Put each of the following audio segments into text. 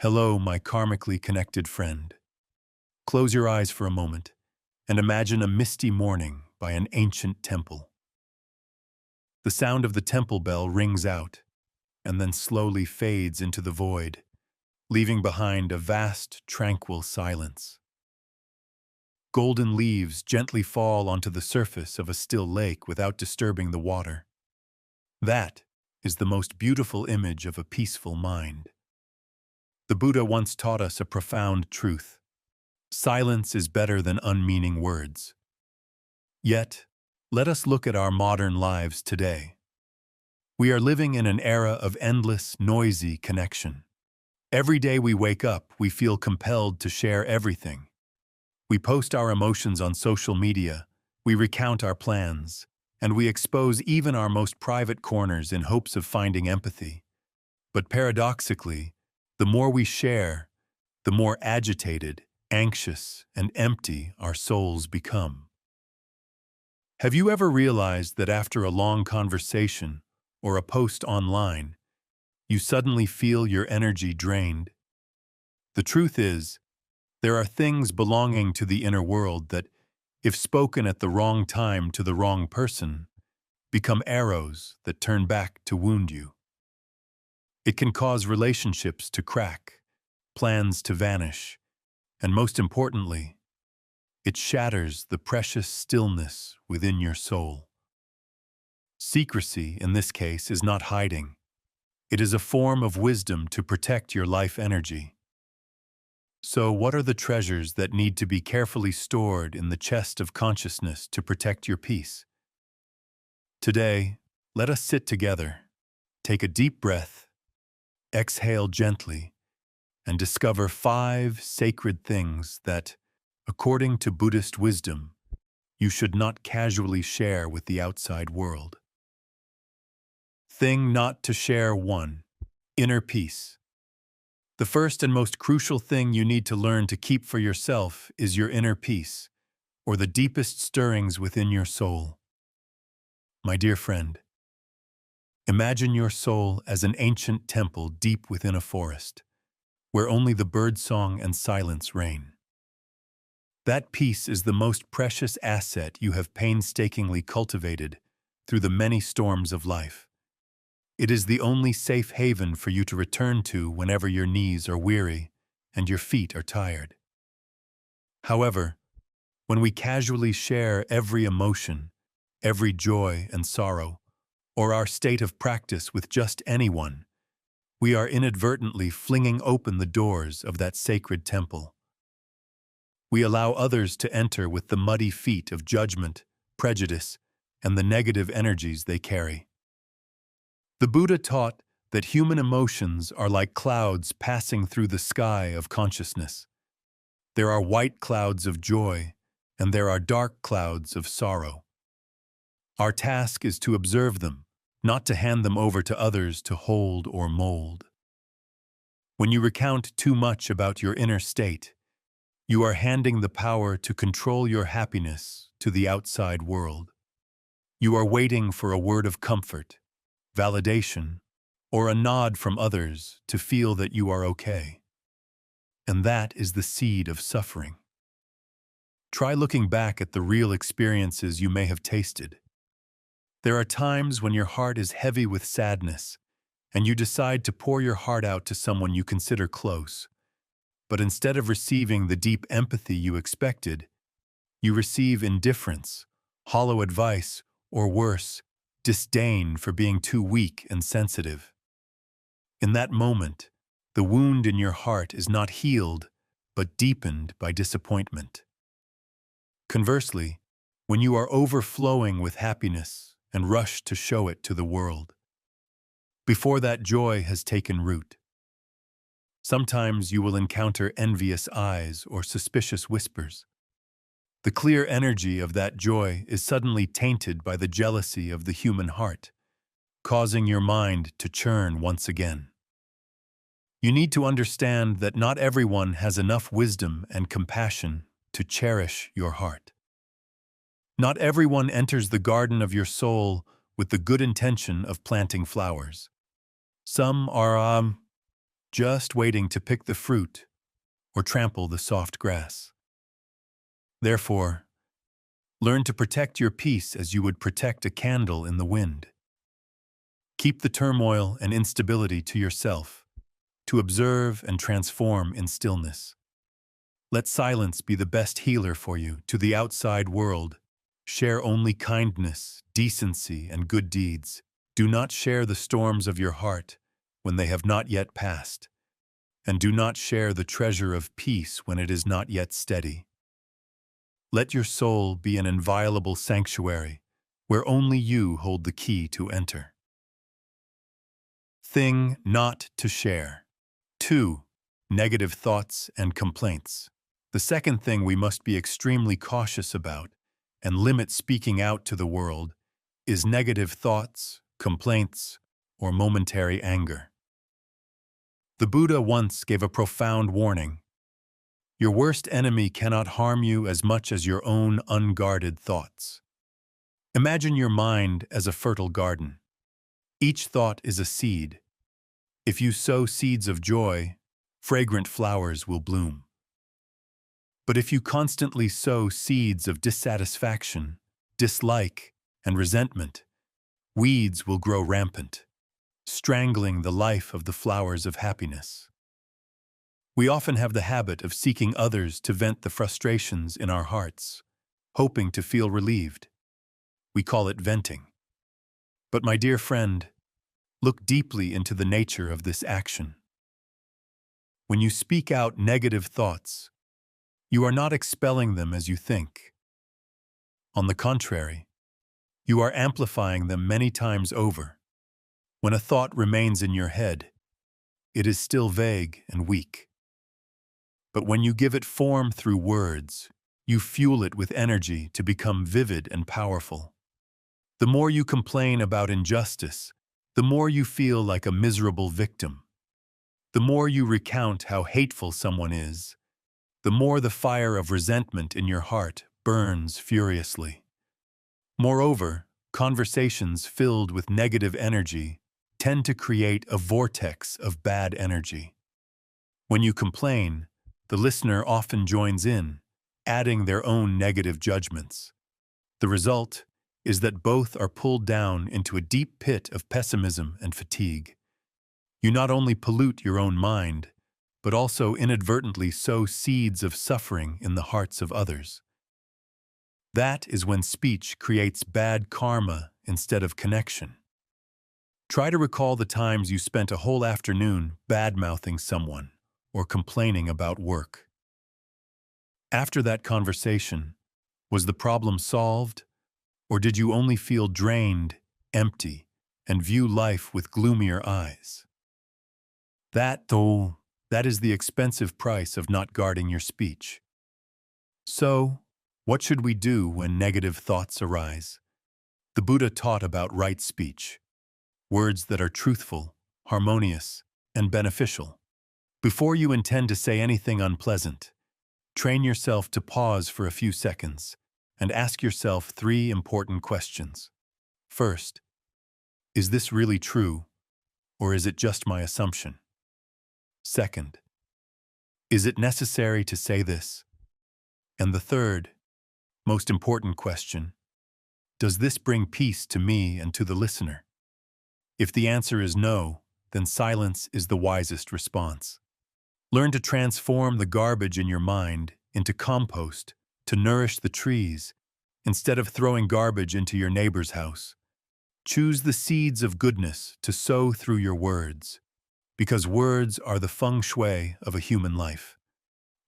Hello, my karmically connected friend. Close your eyes for a moment and imagine a misty morning by an ancient temple. The sound of the temple bell rings out and then slowly fades into the void, leaving behind a vast, tranquil silence. Golden leaves gently fall onto the surface of a still lake without disturbing the water. That is the most beautiful image of a peaceful mind. The Buddha once taught us a profound truth. Silence is better than unmeaning words. Yet, let us look at our modern lives today. We are living in an era of endless, noisy connection. Every day we wake up, we feel compelled to share everything. We post our emotions on social media, we recount our plans, and we expose even our most private corners in hopes of finding empathy. But paradoxically, the more we share, the more agitated, anxious, and empty our souls become. Have you ever realized that after a long conversation or a post online, you suddenly feel your energy drained? The truth is, there are things belonging to the inner world that, if spoken at the wrong time to the wrong person, become arrows that turn back to wound you. It can cause relationships to crack, plans to vanish, and most importantly, it shatters the precious stillness within your soul. Secrecy, in this case, is not hiding. It is a form of wisdom to protect your life energy. So, what are the treasures that need to be carefully stored in the chest of consciousness to protect your peace? Today, let us sit together, take a deep breath, exhale gently, and discover 5 sacred things that, according to Buddhist wisdom, you should not casually share with the outside world. Thing not to share 1. Inner peace. The first and most crucial thing you need to learn to keep for yourself is your inner peace, or the deepest stirrings within your soul. My dear friend, imagine your soul as an ancient temple deep within a forest, where only the birdsong and silence reign. That peace is the most precious asset you have painstakingly cultivated through the many storms of life. It is the only safe haven for you to return to whenever your knees are weary and your feet are tired. However, when we casually share every emotion, every joy and sorrow, or our state of practice with just anyone, we are inadvertently flinging open the doors of that sacred temple. We allow others to enter with the muddy feet of judgment, prejudice, and the negative energies they carry. The Buddha taught that human emotions are like clouds passing through the sky of consciousness. There are white clouds of joy, and there are dark clouds of sorrow. Our task is to observe them, not to hand them over to others to hold or mold. When you recount too much about your inner state, you are handing the power to control your happiness to the outside world. You are waiting for a word of comfort, validation, or a nod from others to feel that you are okay. And that is the seed of suffering. Try looking back at the real experiences you may have tasted. There are times when your heart is heavy with sadness, and you decide to pour your heart out to someone you consider close. But instead of receiving the deep empathy you expected, you receive indifference, hollow advice, or worse, disdain for being too weak and sensitive. In that moment, the wound in your heart is not healed, but deepened by disappointment. Conversely, when you are overflowing with happiness and rush to show it to the world, before that joy has taken root, sometimes you will encounter envious eyes or suspicious whispers. The clear energy of that joy is suddenly tainted by the jealousy of the human heart, causing your mind to churn once again. You need to understand that not everyone has enough wisdom and compassion to cherish your heart. Not everyone enters the garden of your soul with the good intention of planting flowers. Some are, just waiting to pick the fruit or trample the soft grass. Therefore, learn to protect your peace as you would protect a candle in the wind. Keep the turmoil and instability to yourself, to observe and transform in stillness. Let silence be the best healer for you to the outside world. Share only kindness, decency, and good deeds. Do not share the storms of your heart when they have not yet passed, and do not share the treasure of peace when it is not yet steady. Let your soul be an inviolable sanctuary where only you hold the key to enter. Thing not to share. 2. Negative thoughts and complaints. The second thing we must be extremely cautious about and limit speaking out to the world is negative thoughts, complaints, or momentary anger. The Buddha once gave a profound warning. Your worst enemy cannot harm you as much as your own unguarded thoughts. Imagine your mind as a fertile garden. Each thought is a seed. If you sow seeds of joy, fragrant flowers will bloom. But if you constantly sow seeds of dissatisfaction, dislike, and resentment, weeds will grow rampant, strangling the life of the flowers of happiness. We often have the habit of seeking others to vent the frustrations in our hearts, hoping to feel relieved. We call it venting. But my dear friend, look deeply into the nature of this action. When you speak out negative thoughts, you are not expelling them as you think. On the contrary, you are amplifying them many times over. When a thought remains in your head, it is still vague and weak. But when you give it form through words, you fuel it with energy to become vivid and powerful. The more you complain about injustice, the more you feel like a miserable victim. The more you recount how hateful someone is, the more the fire of resentment in your heart burns furiously. Moreover, conversations filled with negative energy tend to create a vortex of bad energy. When you complain, the listener often joins in, adding their own negative judgments. The result is that both are pulled down into a deep pit of pessimism and fatigue. You not only pollute your own mind, but also inadvertently sow seeds of suffering in the hearts of others. That is when speech creates bad karma instead of connection. Try to recall the times you spent a whole afternoon bad-mouthing someone or complaining about work. After that conversation, was the problem solved, or did you only feel drained, empty, and view life with gloomier eyes? That is the expensive price of not guarding your speech. So, what should we do when negative thoughts arise? The Buddha taught about right speech, words that are truthful, harmonious, and beneficial. Before you intend to say anything unpleasant, train yourself to pause for a few seconds and ask yourself 3 important questions. First, is this really true, or is it just my assumption? Second, is it necessary to say this? And the third, most important question, does this bring peace to me and to the listener? If the answer is no, then silence is the wisest response. Learn to transform the garbage in your mind into compost to nourish the trees, instead of throwing garbage into your neighbor's house. Choose the seeds of goodness to sow through your words, because words are the feng shui of a human life.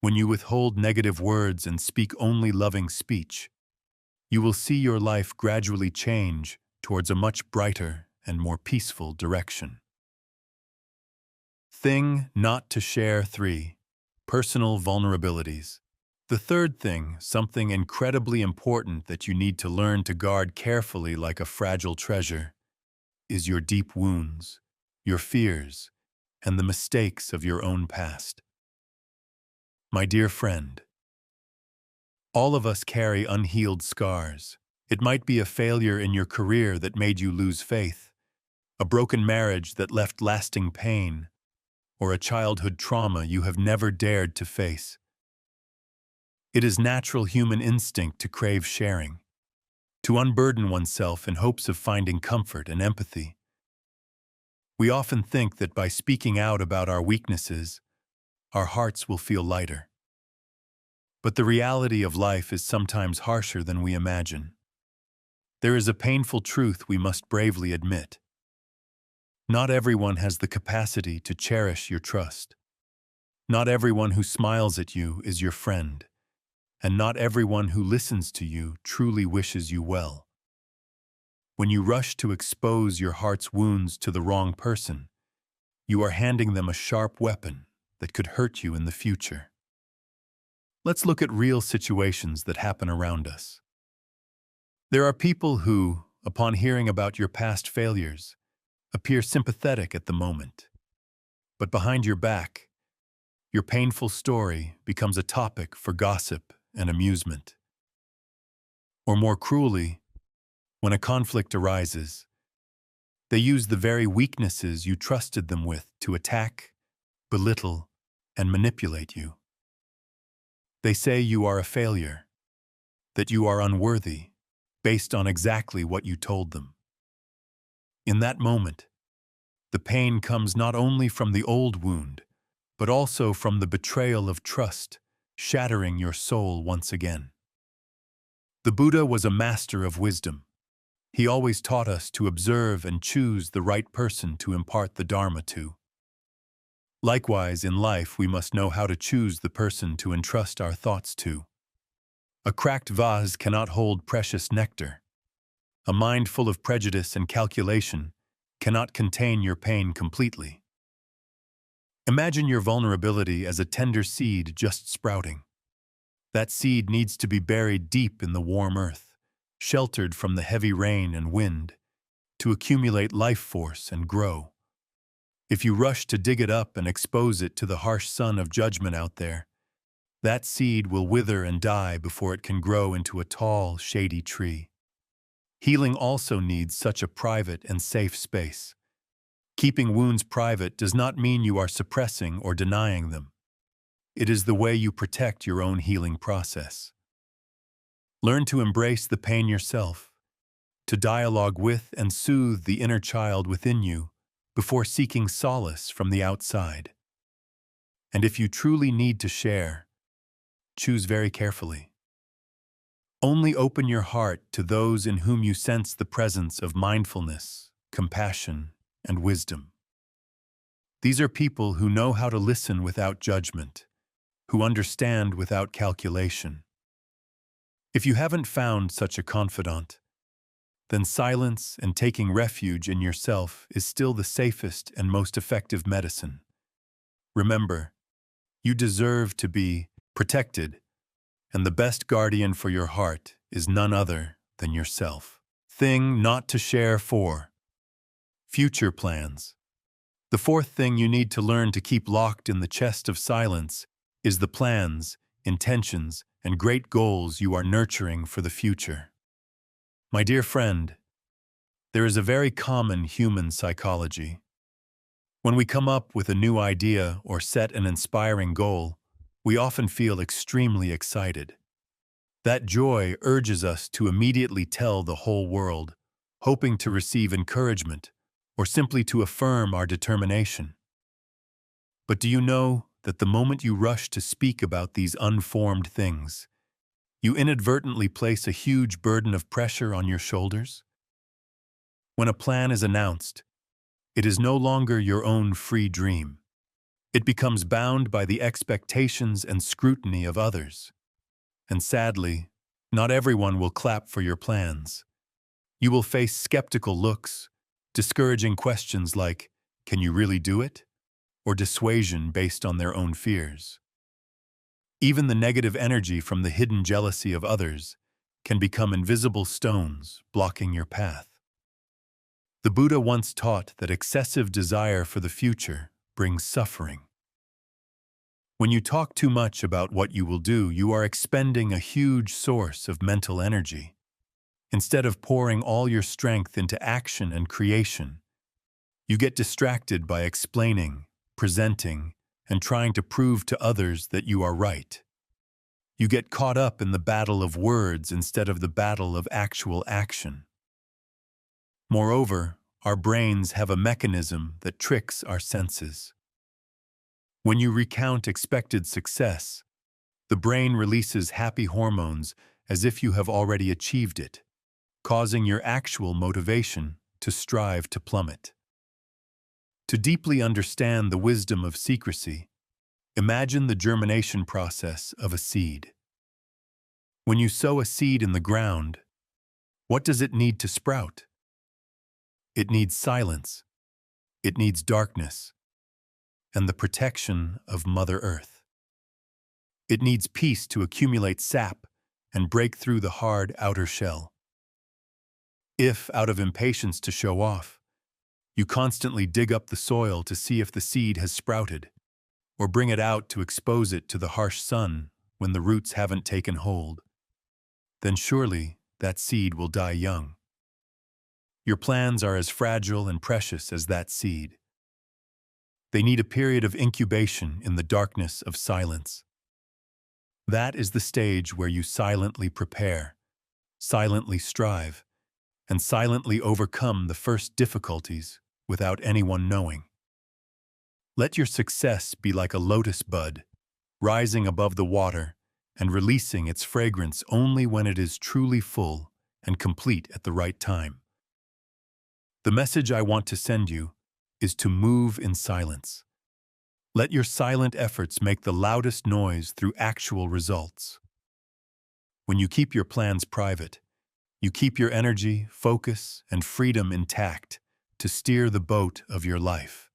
When you withhold negative words and speak only loving speech, you will see your life gradually change towards a much brighter and more peaceful direction. Thing not to share 3. Personal vulnerabilities. The third thing, something incredibly important that you need to learn to guard carefully like a fragile treasure, is your deep wounds, your fears, and the mistakes of your own past. My dear friend, all of us carry unhealed scars. It might be a failure in your career that made you lose faith, a broken marriage that left lasting pain, or a childhood trauma you have never dared to face. It is natural human instinct to crave sharing, to unburden oneself in hopes of finding comfort and empathy. We often think that by speaking out about our weaknesses, our hearts will feel lighter. But the reality of life is sometimes harsher than we imagine. There is a painful truth we must bravely admit. Not everyone has the capacity to cherish your trust. Not everyone who smiles at you is your friend, and not everyone who listens to you truly wishes you well. When you rush to expose your heart's wounds to the wrong person, you are handing them a sharp weapon that could hurt you in the future. Let's look at real situations that happen around us. There are people who, upon hearing about your past failures, appear sympathetic at the moment. But behind your back, your painful story becomes a topic for gossip and amusement. Or more cruelly, when a conflict arises, they use the very weaknesses you trusted them with to attack, belittle, and manipulate you. They say you are a failure, that you are unworthy, based on exactly what you told them. In that moment, the pain comes not only from the old wound, but also from the betrayal of trust, shattering your soul once again. The Buddha was a master of wisdom. He always taught us to observe and choose the right person to impart the Dharma to. Likewise, in life, we must know how to choose the person to entrust our thoughts to. A cracked vase cannot hold precious nectar. A mind full of prejudice and calculation cannot contain your pain completely. Imagine your vulnerability as a tender seed just sprouting. That seed needs to be buried deep in the warm earth, sheltered from the heavy rain and wind, to accumulate life force and grow. If you rush to dig it up and expose it to the harsh sun of judgment out there, that seed will wither and die before it can grow into a tall, shady tree. Healing also needs such a private and safe space. Keeping wounds private does not mean you are suppressing or denying them. It is the way you protect your own healing process. Learn to embrace the pain yourself, to dialogue with and soothe the inner child within you before seeking solace from the outside. And if you truly need to share, choose very carefully. Only open your heart to those in whom you sense the presence of mindfulness, compassion, and wisdom. These are people who know how to listen without judgment, who understand without calculation. If you haven't found such a confidant, then silence and taking refuge in yourself is still the safest and most effective medicine. Remember, you deserve to be protected, and the best guardian for your heart is none other than yourself. Thing not to share 4. Future plans. The fourth thing you need to learn to keep locked in the chest of silence is the plans, intentions, and great goals you are nurturing for the future. My dear friend, there is a very common human psychology. When we come up with a new idea or set an inspiring goal, we often feel extremely excited. That joy urges us to immediately tell the whole world, hoping to receive encouragement or simply to affirm our determination. But do you know that the moment you rush to speak about these unformed things, you inadvertently place a huge burden of pressure on your shoulders? When a plan is announced, it is no longer your own free dream. It becomes bound by the expectations and scrutiny of others. And sadly, not everyone will clap for your plans. You will face skeptical looks, discouraging questions like, "Can you really do it?" or dissuasion based on their own fears. Even the negative energy from the hidden jealousy of others can become invisible stones blocking your path. The Buddha once taught that excessive desire for the future brings suffering. When you talk too much about what you will do, you are expending a huge source of mental energy. Instead of pouring all your strength into action and creation, you get distracted by explaining, presenting, and trying to prove to others that you are right. You get caught up in the battle of words instead of the battle of actual action. Moreover, our brains have a mechanism that tricks our senses. When you recount expected success, the brain releases happy hormones as if you have already achieved it, causing your actual motivation to strive to plummet. To deeply understand the wisdom of secrecy, imagine the germination process of a seed. When you sow a seed in the ground, what does it need to sprout? It needs silence, it needs darkness, and the protection of Mother Earth. It needs peace to accumulate sap and break through the hard outer shell. If, out of impatience to show off, you constantly dig up the soil to see if the seed has sprouted, or bring it out to expose it to the harsh sun when the roots haven't taken hold, then surely that seed will die young. Your plans are as fragile and precious as that seed. They need a period of incubation in the darkness of silence. That is the stage where you silently prepare, silently strive, and silently overcome the first difficulties without anyone knowing. Let your success be like a lotus bud, rising above the water and releasing its fragrance only when it is truly full and complete at the right time. The message I want to send you is to move in silence. Let your silent efforts make the loudest noise through actual results. When you keep your plans private, you keep your energy, focus, and freedom intact to steer the boat of your life.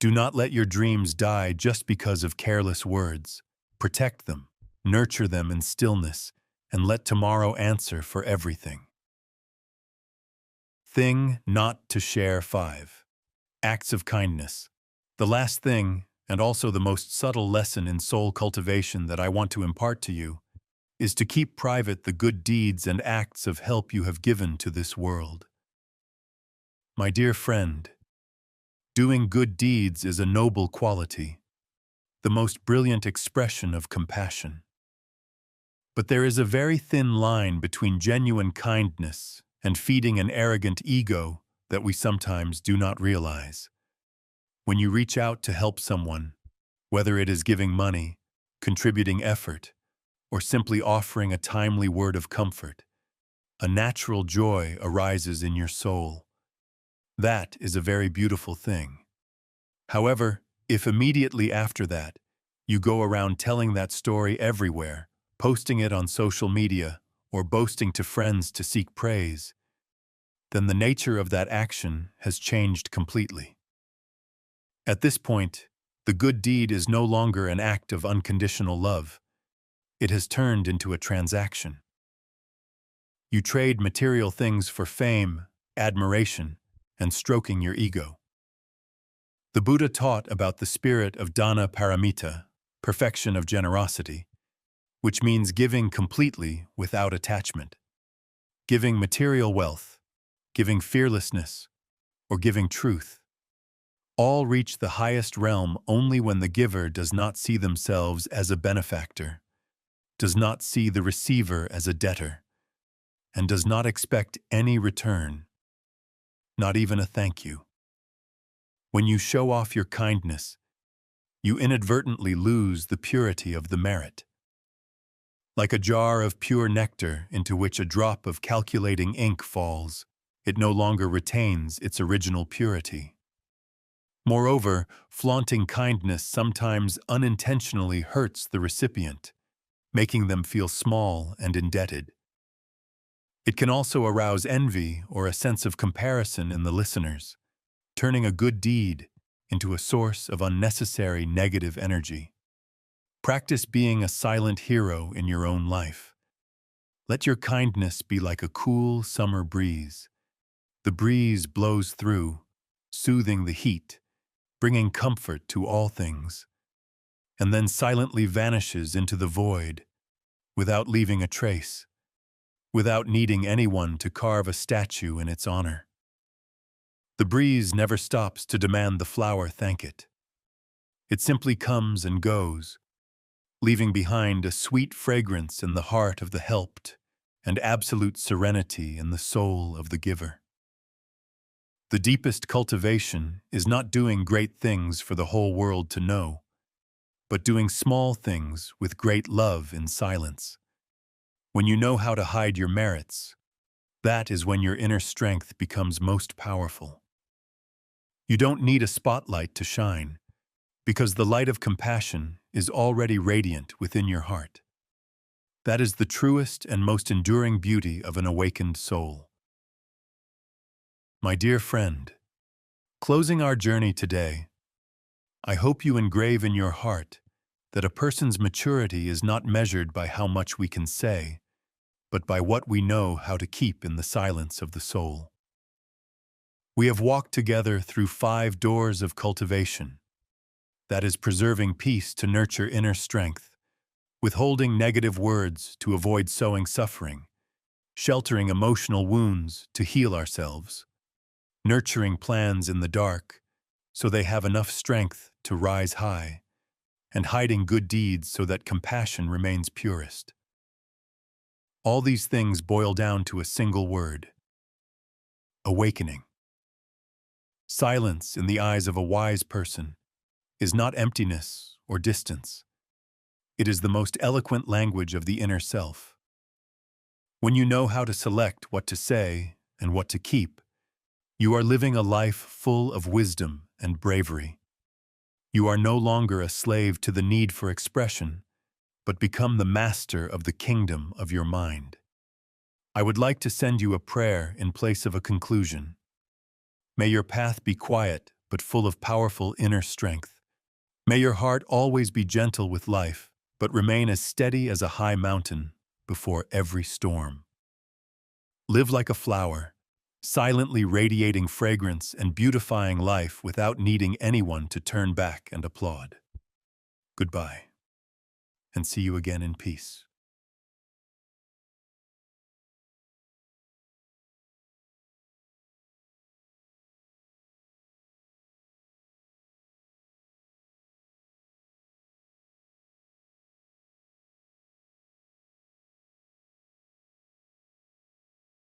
Do not let your dreams die just because of careless words. Protect them, nurture them in stillness, and let tomorrow answer for everything. Thing not to share 5. Acts of kindness. The last thing, and also the most subtle lesson in soul cultivation that I want to impart to you, is to keep private the good deeds and acts of help you have given to this world. My dear friend, doing good deeds is a noble quality, the most brilliant expression of compassion. But there is a very thin line between genuine kindness and feeding an arrogant ego that we sometimes do not realize. When you reach out to help someone, whether it is giving money, contributing effort, or simply offering a timely word of comfort, a natural joy arises in your soul. That is a very beautiful thing. However, if immediately after that, you go around telling that story everywhere, posting it on social media, or boasting to friends to seek praise, then the nature of that action has changed completely. At this point, the good deed is no longer an act of unconditional love. It has turned into a transaction. You trade material things for fame, admiration, and stroking your ego. The Buddha taught about the spirit of dana paramita, perfection of generosity, which means giving completely without attachment. Giving material wealth, giving fearlessness, or giving truth. All reach the highest realm only when the giver does not see themselves as a benefactor, does not see the receiver as a debtor, and does not expect any return, not even a thank you. When you show off your kindness, you inadvertently lose the purity of the merit. Like a jar of pure nectar into which a drop of calculating ink falls, it no longer retains its original purity. Moreover, flaunting kindness sometimes unintentionally hurts the recipient, making them feel small and indebted. It can also arouse envy or a sense of comparison in the listeners, turning a good deed into a source of unnecessary negative energy. Practice being a silent hero in your own life. Let your kindness be like a cool summer breeze. The breeze blows through, soothing the heat, bringing comfort to all things, and then silently vanishes into the void, without leaving a trace, without needing anyone to carve a statue in its honor. The breeze never stops to demand the flower thank it. It simply comes and goes, leaving behind a sweet fragrance in the heart of the helped and absolute serenity in the soul of the giver. The deepest cultivation is not doing great things for the whole world to know, but doing small things with great love in silence. When you know how to hide your merits, that is when your inner strength becomes most powerful. You don't need a spotlight to shine, because the light of compassion is already radiant within your heart. That is the truest and most enduring beauty of an awakened soul. My dear friend, closing our journey today, I hope you engrave in your heart that a person's maturity is not measured by how much we can say, but by what we know how to keep in the silence of the soul. We have walked together through 5 doors of cultivation. That is preserving peace to nurture inner strength, withholding negative words to avoid sowing suffering, sheltering emotional wounds to heal ourselves, nurturing plans in the dark so they have enough strength to rise high, and hiding good deeds so that compassion remains purest. All these things boil down to a single word: awakening. Silence in the eyes of a wise person is not emptiness or distance. It is the most eloquent language of the inner self. When you know how to select what to say and what to keep, you are living a life full of wisdom and bravery. You are no longer a slave to the need for expression, but become the master of the kingdom of your mind. I would like to send you a prayer in place of a conclusion. May your path be quiet but full of powerful inner strength. May your heart always be gentle with life, but remain as steady as a high mountain before every storm. Live like a flower, silently radiating fragrance and beautifying life without needing anyone to turn back and applaud. Goodbye, and see you again in peace.